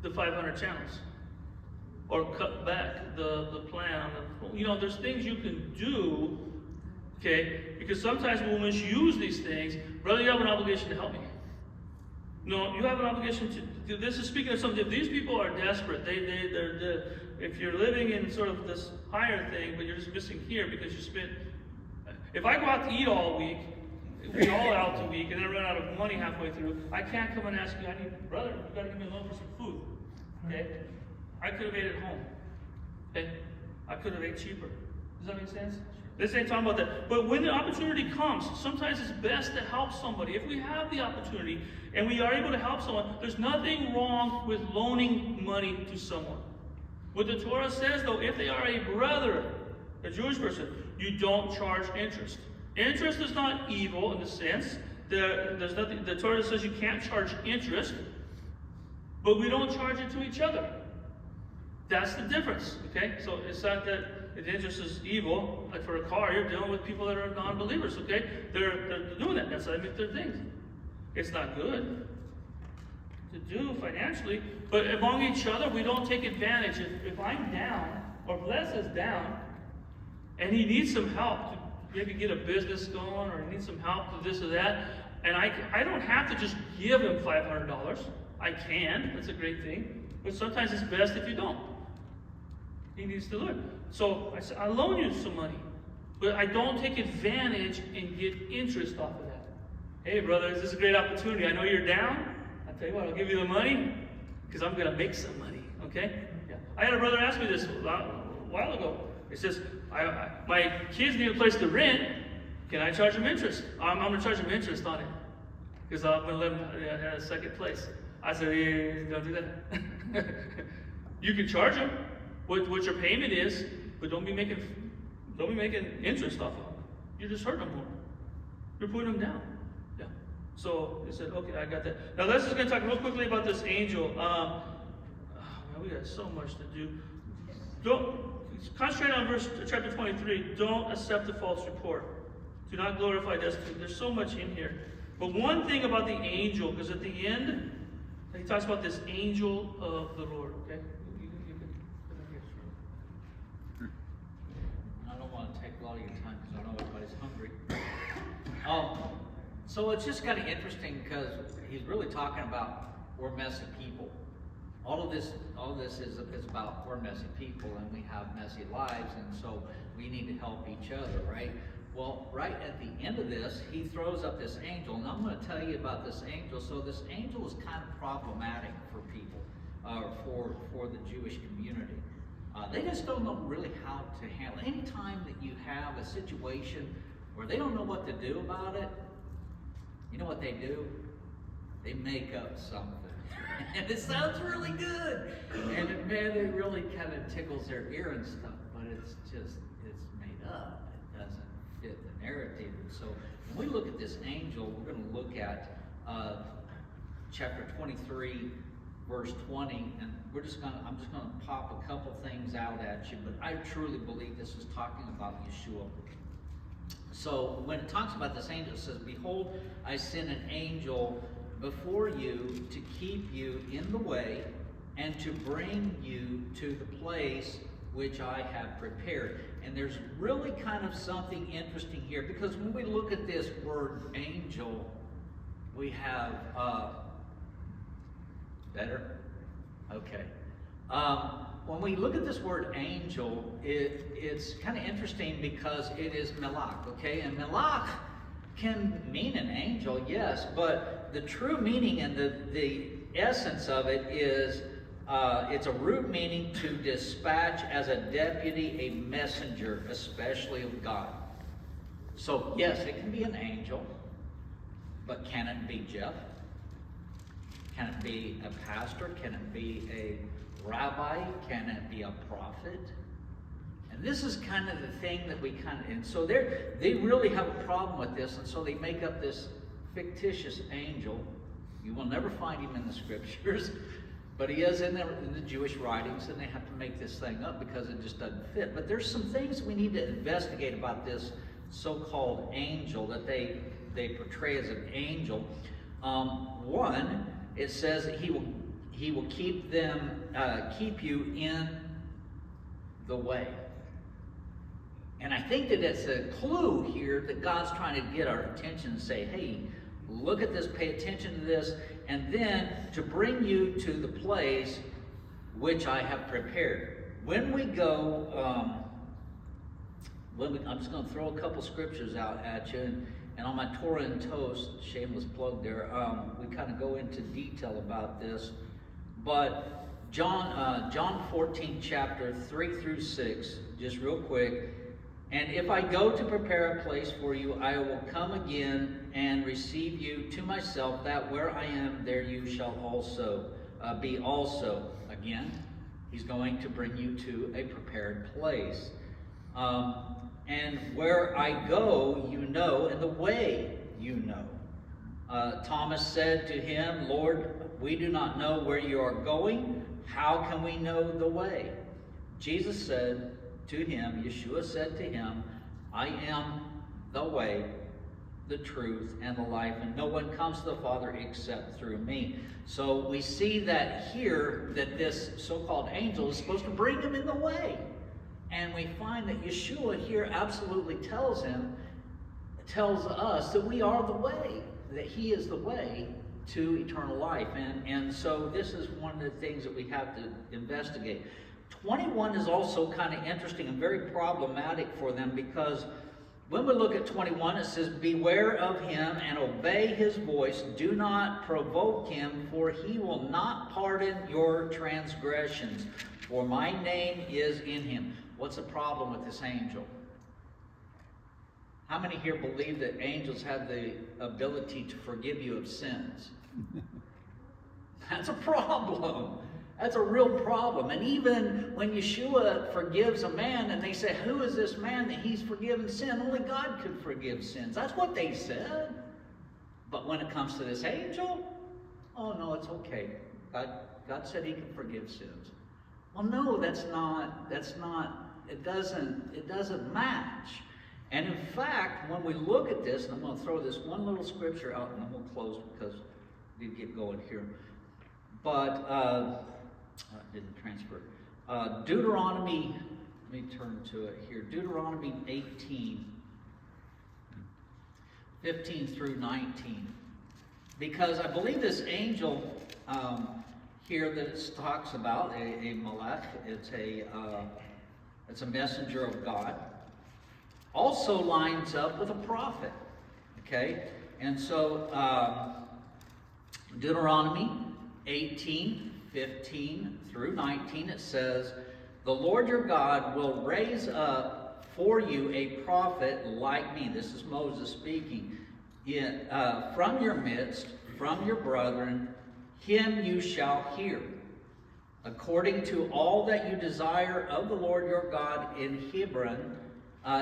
the 500 channels. Or cut back the plan. There's things you can do, okay? Because sometimes we'll misuse these things. Brother, you have an obligation to help me. No, you have an obligation to. This is speaking of something. If these people are desperate, they're if you're living in sort of this higher thing, but you're just missing here because you spent. If I go out to eat all week, we all out the week, and then run out of money halfway through, I can't come and ask you. Brother, you got to give me a loan for some food. Okay. I could have ate at home. Okay? I could have ate cheaper. Does that make sense? This ain't talking about that. But when the opportunity comes, sometimes it's best to help somebody. If we have the opportunity and we are able to help someone, there's nothing wrong with loaning money to someone. What the Torah says, though, if they are a brother, a Jewish person, you don't charge interest. Interest is not evil in the sense. There's nothing. The Torah says you can't charge interest, but we don't charge it to each other. That's the difference, okay? So it's not that the interest is evil. Like for a car, you're dealing with people that are non-believers, okay? They're doing that. That's how they make their things. It's not good to do financially, but among each other, we don't take advantage. If I'm down, or Les is down, and he needs some help to maybe get a business going, or he needs some help to this or that, and I don't have to just give him $500. I can. That's a great thing. But sometimes it's best if you don't. He needs to learn. So I said, I'll loan you some money, but I don't take advantage and get interest off of that. Hey, brother, this is a great opportunity. I know you're down. I'll tell you what, I'll give you the money because I'm going to make some money, okay? Yeah. I had a brother ask me this a while ago. He says, my kids need a place to rent. Can I charge them interest? I'm going to charge them interest on it because I'm going to let them have a second place. I said, yeah, don't do that. You can charge them what your payment is, but don't be making interest off of them. You just hurt them more. You're putting them down. Yeah. So he said, okay, I got that. Now let's just going to talk real quickly about this angel. Man, we got so much to do. Don't concentrate on chapter 23. Don't accept the false report. Do not glorify destiny. There's so much in here. But one thing about the angel, because at the end, he talks about this angel of the Lord. Okay. I don't want to take a lot of your time because I know everybody's hungry. So it's just kind of interesting because he's really talking about we're messy people. All of this is about we're messy people and we have messy lives, and so we need to help each other, right? Well, right at the end of this, he throws up this angel, and I'm going to tell you about this angel. So this angel is kind of problematic for people, for the Jewish community. They just don't know really how to handle it. Anytime that you have a situation where they don't know what to do about it, you know what they do? They make up something. And it sounds really good. And it really kind of tickles their ear and stuff, but it's made up. It doesn't fit the narrative. And so when we look at this angel, we're going to look at chapter 23, verse 20, and I'm just going to pop a couple things out at you, but I truly believe this is talking about Yeshua. So when it talks about this angel, it says, "Behold, I send an angel before you to keep you in the way and to bring you to the place which I have prepared." And there's really kind of something interesting here, because when we look at this word angel, we have better? Okay. When we look at this word angel, it's kind of interesting because it is melach, okay? And melach can mean an angel, yes, but the true meaning and the essence of it is it's a root meaning to dispatch as a deputy, a messenger, especially of God. So yes, it can be an angel, but can it be Jeff? Can it be a pastor? Can it be a rabbi? Can it be a prophet? And this is kind of the thing that we and so they really have a problem with this, and so they make up this fictitious angel. You will never find him in the scriptures, but he is in the Jewish writings, and they have to make this thing up because it just doesn't fit. But there's some things we need to investigate about this so-called angel that they portray as an angel. One, it says that he will keep you in the way. And I think that it's a clue here that God's trying to get our attention and say, hey, look at this, pay attention to this, and then to bring you to the place which I have prepared. When we go, I'm just going to throw a couple scriptures out at you, and on my Torah and Toast, shameless plug there, we kind of go into detail about this. But John 14, chapter 3 through 6, just real quick. "And if I go to prepare a place for you, I will come again and receive you to myself, that where I am, there you shall also be also." Again, he's going to bring you to a prepared place. "And where I go, you know, and the way you know." Thomas said to him, "Lord, we do not know where you are going. How can we know the way?" Jesus said to him, Yeshua said to him, "I am the way, the truth, and the life, and no one comes to the Father except through me." So we see that here, that this so-called angel is supposed to bring him in the way. And we find that Yeshua here absolutely tells us that we are the way, that he is the way to eternal life. And so this is one of the things that we have to investigate. 21 is also kind of interesting and very problematic for them, because when we look at 21, it says, beware of him and obey his voice. Do not provoke him, for he will not pardon your transgressions. For my name is in him. What's the problem with this angel? How many here believe that angels have the ability to forgive you of sins? That's a problem. That's a real problem. And even when Yeshua forgives a man and they say, who is this man that he's forgiven sin? Only God could forgive sins. That's what they said. But when it comes to this angel, oh no, it's okay. God said he can forgive sins. Well, no, it doesn't match. And in fact, when we look at this, and I'm going to throw this one little scripture out and then we'll close because we get going here. But, didn't transfer. Deuteronomy, let me turn to it here. Deuteronomy 18, 15 through 19. Because I believe this angel here that it talks about, a malach, it's a messenger of God, also lines up with a prophet. Okay? And so, Deuteronomy 18, 15 through 19, it says, the Lord your God will raise up for you a prophet like me. This is Moses speaking. From your midst, from your brethren, him you shall hear, according to all that you desire of the Lord your God in Hebron,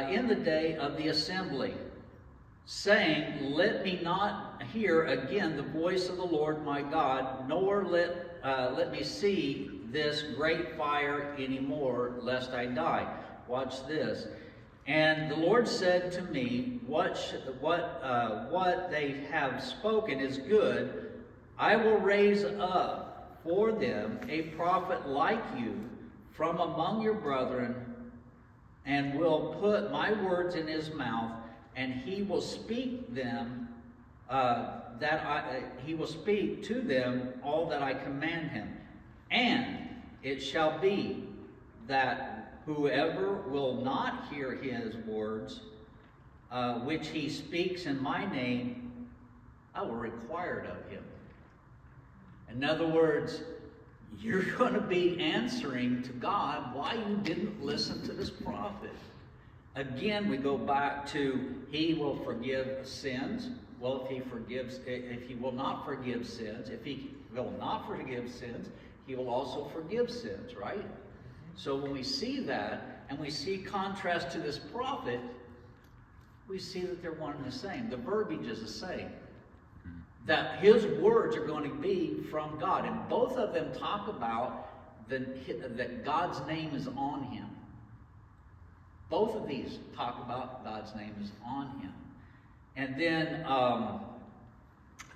in the day of the assembly, saying, let me not hear again the voice of the Lord my God, nor let me see this great fire anymore, lest I die. Watch this. And the Lord said to me, what they have spoken is good. I will raise up for them a prophet like you from among your brethren, and will put my words in his mouth, and he will speak them he will speak to them all that I command him. And it shall be that whoever will not hear his words, which he speaks in my name, I will require it of him. In other words, you're going to be answering to God why you didn't listen to this prophet. Again, we go back to he will forgive sins. Well, if he will not forgive sins, if he will not forgive sins, he will also forgive sins, right? So when we see that, and we see contrast to this prophet, we see that they're one and the same. The verbiage is the same. That his words are going to be from God. And both of them talk about that God's name is on him. Both of these talk about God's name is on him. And then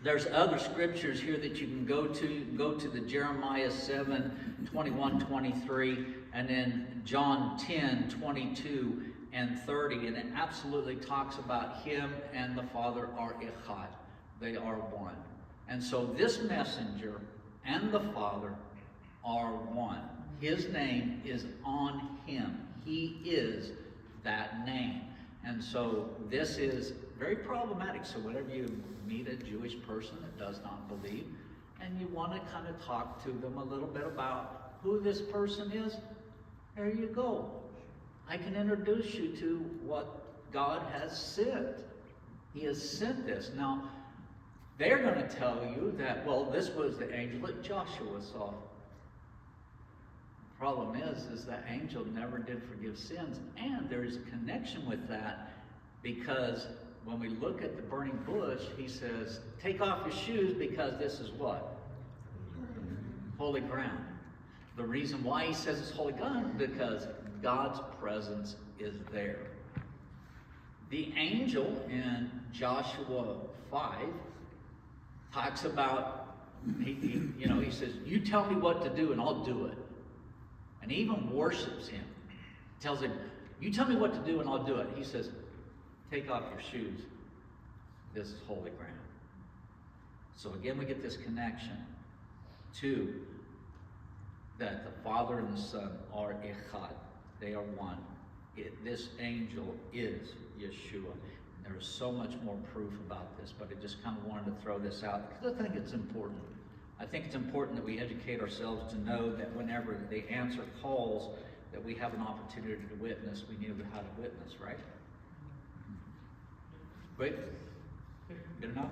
there's other scriptures here that you can go to the Jeremiah 7, 21, 23, and then John 10, 22 and 30. And it absolutely talks about him and the Father are echad. They are one. And so this messenger and the Father are one. His name is on him. He is that name. And so this is very problematic. So whenever you meet a Jewish person that does not believe, and you want to kind of talk to them a little bit about who this person is, there you go. I can introduce you to what God has sent. He has sent this. Now, they're going to tell you that, well, this was the angel that Joshua saw. The problem is that angel never did forgive sins. And there is a connection with that, because when we look at the burning bush, he says, take off your shoes, because this is what? Holy ground. The reason why he says it's holy ground, because God's presence is there. The angel in Joshua 5 talks about, he says, you tell me what to do and I'll do it. And he even worships him. Tells him, you tell me what to do and I'll do it. He says, take off your shoes. This is holy ground. So again, we get this connection to that the Father and the Son are echad. They are one. This angel is Yeshua. There is so much more proof about this, but I just kind of wanted to throw this out because I think it's important. I think it's important that we educate ourselves to know that whenever the answer calls, that we have an opportunity to witness. We know how to witness, right? Wait, good enough?